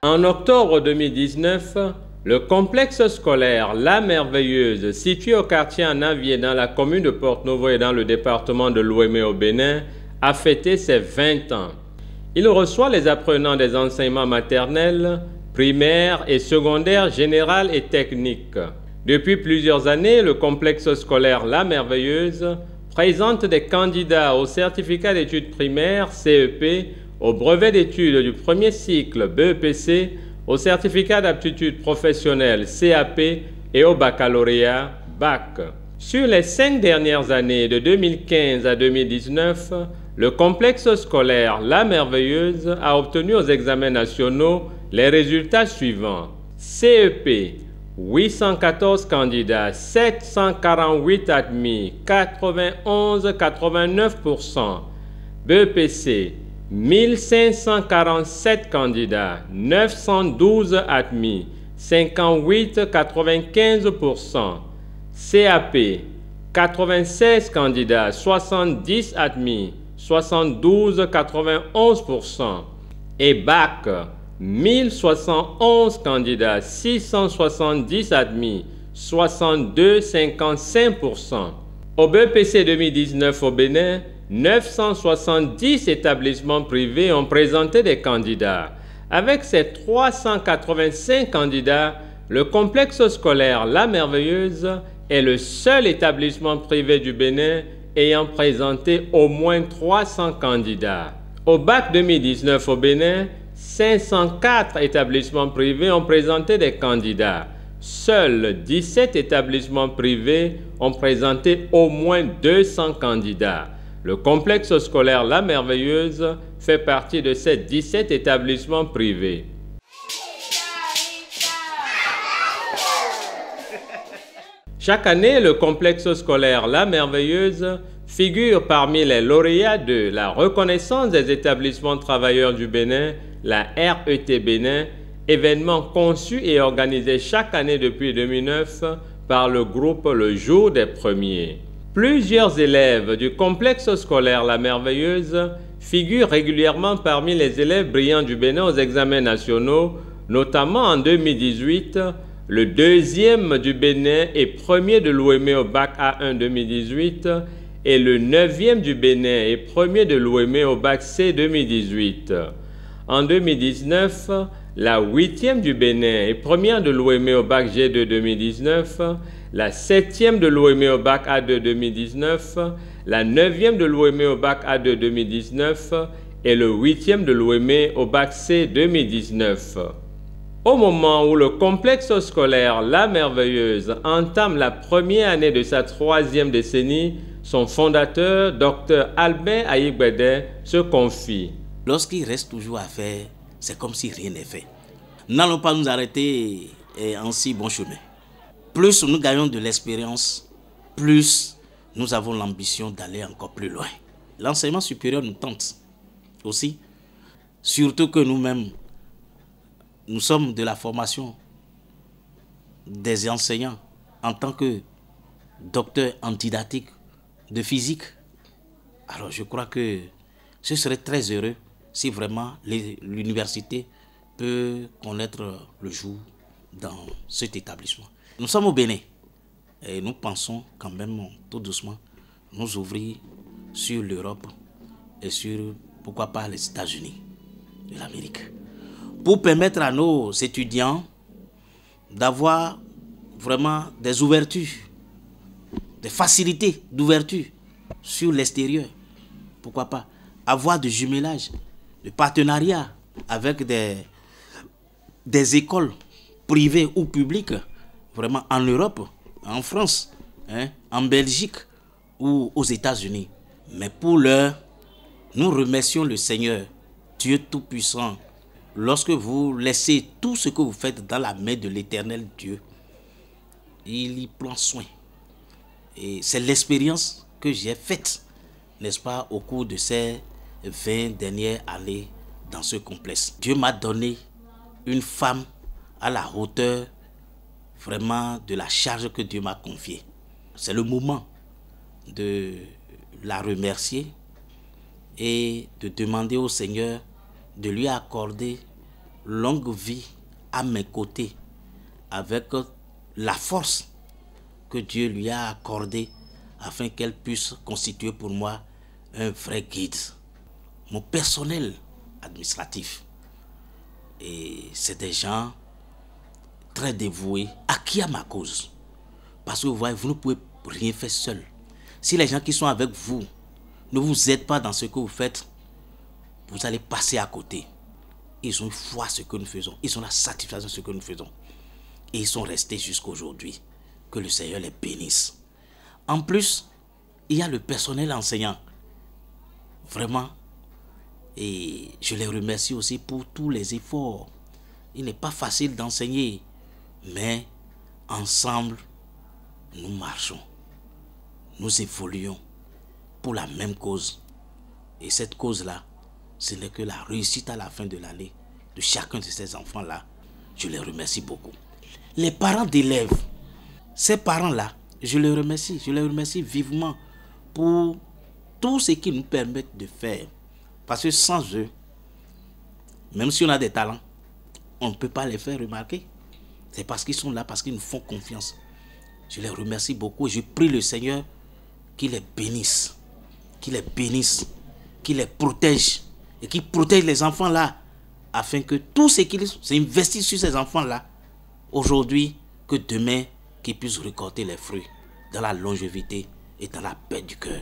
En octobre 2019, le complexe scolaire La Merveilleuse, situé au quartier Anavier dans la commune de Porte-Novo et dans le département de Lomé au Bénin, a fêté ses 20 ans. Il reçoit les apprenants des enseignements maternels, primaires et secondaires général et techniques. Depuis plusieurs années, le complexe scolaire La Merveilleuse présente des candidats au certificat d'études primaires CEP, au brevet d'études du premier cycle BEPC, au certificat d'aptitude professionnelle CAP et au baccalauréat BAC. Sur les 5 dernières années, de 2015 à 2019, le complexe scolaire La Merveilleuse a obtenu aux examens nationaux les résultats suivants. CEP, 814 candidats, 748 admis, 91,89%. BEPC, 1547 candidats, 912 admis, 58,95%. CAP, 96 candidats, 70 admis, 72,91%. Et BAC, 1071 candidats, 670 admis, 62,55%. Au BEPC 2019 au Bénin, 970 établissements privés ont présenté des candidats. Avec ses 385 candidats, le complexe scolaire La Merveilleuse est le seul établissement privé du Bénin ayant présenté au moins 300 candidats. Au BAC 2019 au Bénin, 504 établissements privés ont présenté des candidats. Seuls 17 établissements privés ont présenté au moins 200 candidats. Le complexe scolaire La Merveilleuse fait partie de ces 17 établissements privés. Chaque année, le complexe scolaire La Merveilleuse figure parmi les lauréats de la reconnaissance des établissements travailleurs du Bénin, la RET Bénin, événement conçu et organisé chaque année depuis 2009 par le groupe Le Jour des Premiers. Plusieurs élèves du complexe scolaire La Merveilleuse figurent régulièrement parmi les élèves brillants du Bénin aux examens nationaux, notamment en 2018, le deuxième du Bénin et premier de l'OME au bac A1 2018 et le 9e du Bénin et premier de l'OME au bac C 2018. En 2019, la 8e du Bénin et première de l'OME au bac G2 2019, la 7e de l'OME au bac A2 2019, la 9e de l'OME au bac A2 2019 et le 8e de l'OME au bac C 2019. Au moment où le complexe scolaire La Merveilleuse entame la première année de sa 3e décennie, son fondateur, Dr Albert Aïgbede, se confie. Lorsqu'il reste toujours à faire, c'est comme si rien n'est fait. N'allons pas nous arrêter en si bon chemin. Plus nous gagnons de l'expérience, plus nous avons l'ambition d'aller encore plus loin. L'enseignement supérieur nous tente aussi, surtout que nous-mêmes, nous sommes de la formation des enseignants en tant que docteur en didactique de physique. Alors je crois que je serais très heureux si vraiment l'université peut connaître le jour dans cet établissement. Nous sommes au Bénin et nous pensons quand même tout doucement nous ouvrir sur l'Europe et sur, pourquoi pas, les États-Unis de l'Amérique, pour permettre à nos étudiants d'avoir vraiment des ouvertures, des facilités d'ouverture sur l'extérieur. Pourquoi pas avoir de jumelage, de partenariat avec des écoles privées ou publiques, vraiment en Europe, en France, en Belgique ou aux États-Unis. Mais pour l'heure, nous remercions le Seigneur, Dieu Tout-Puissant. Lorsque vous laissez tout ce que vous faites dans la main de l'Éternel Dieu, il y prend soin. Et c'est l'expérience que j'ai faite, n'est-ce pas, au cours de ces 20 dernières années dans ce complexe. Dieu m'a donné une femme à la hauteur vraiment de la charge que Dieu m'a confiée. C'est le moment de la remercier et de demander au Seigneur de lui accorder longue vie à mes côtés avec la force que Dieu lui a accordée afin qu'elle puisse constituer pour moi un vrai guide. Mon personnel administratif, et c'est des gens très dévoués, acquis à ma cause. Parce que vous voyez, vous ne pouvez rien faire seul. Si les gens qui sont avec vous ne vous aident pas dans ce que vous faites, vous allez passer à côté. Ils ont eu foi à ce que nous faisons. Ils ont la satisfaction de ce que nous faisons. Et ils sont restés jusqu'à aujourd'hui. Que le Seigneur les bénisse. En plus, il y a le personnel enseignant. Vraiment. Et je les remercie aussi pour tous les efforts. Il n'est pas facile d'enseigner. Mais ensemble, nous marchons. Nous évoluons pour la même cause. Et cette cause-là, ce n'est que la réussite à la fin de l'année de chacun de ces enfants-là. Je les remercie beaucoup. Les parents d'élèves, ces parents-là, je les remercie vivement pour tout ce qu'ils nous permettent de faire. Parce que sans eux, même si on a des talents, on ne peut pas les faire remarquer. C'est parce qu'ils sont là, parce qu'ils nous font confiance. Je les remercie beaucoup et je prie le Seigneur qu'il les bénisse, qu'il les protège et qu'il protège les enfants là, afin que tout ce qu'ils investissent sur ces enfants là, aujourd'hui, que demain, qu'ils puissent récolter les fruits dans la longévité et dans la paix du cœur.